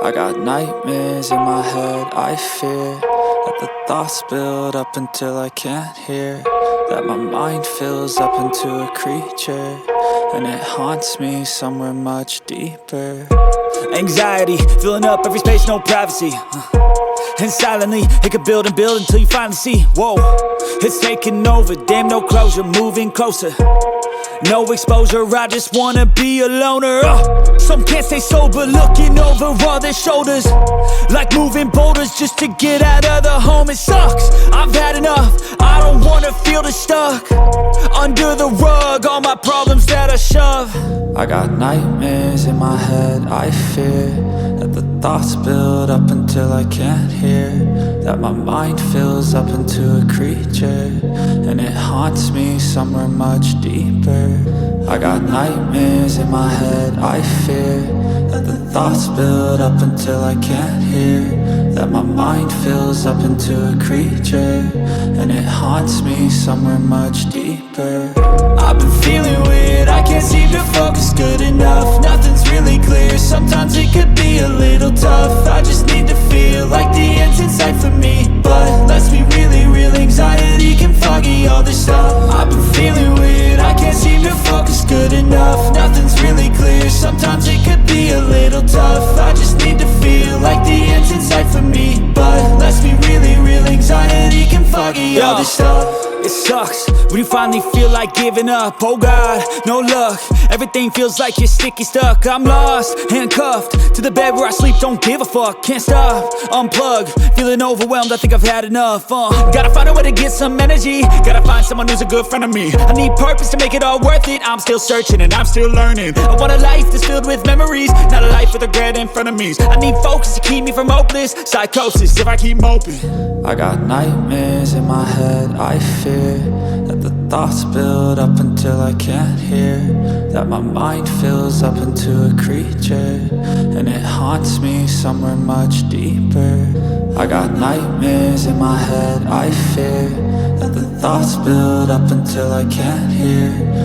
I got nightmares in my head, I fear that the thoughts build up until I can't hear, that my mind fills up into a creature, and it haunts me somewhere much deeper. Anxiety, filling up every space, no privacy. And silently, it could build and build until you finally see, whoa, it's taking over, damn no closure, moving closer. No exposure, I just wanna be a loner. Some can't stay sober, looking over all their shoulders, like moving boulders just to get out of the home. It sucks, I've had enough, I don't wanna feel the stuck under the rug, all my problems that I shove. I got nightmares in my head, I fear that the thoughts build up until I can't hear, that my mind fills up into a creature, and it haunts me somewhere much deeper. I got nightmares in my head, I fear that the thoughts build up until I can't hear, that my mind fills up into a creature, and it haunts me somewhere much deeper. I've been feeling weird, I can't seem to focus good enough. Nothing's really clear, sometimes it could be a little tough. I just need to feel like the end's in sight for me, but let's be really real, anxiety can foggy all this stuff. I've been feeling weird, I can't seem to focus good enough. Nothing's really clear, sometimes it could be a little tough. I just need to feel like the end's in sight for me, but let's be really real, anxiety can foggy all this stuff. It sucks when you finally feel like giving up. Oh God, no luck, everything feels like you're sticky stuck. I'm lost, handcuffed to the bed where I sleep, don't give a fuck. Can't stop, unplug, feeling overwhelmed, I think I've had enough. Gotta find a way to get some energy, gotta find someone who's a good friend of me. I need purpose to make it all worth it, I'm still searching and I'm still learning. I want a life that's filled with memories, not a life with regret and frenemies. I need focus to keep me from hopeless psychosis if I keep moping. I got nightmares in my head, I fear that the thoughts build up until I can't hear, that my mind fills up into a creature, and it haunts me somewhere much deeper. I got nightmares in my head, I fear that the thoughts build up until I can't hear,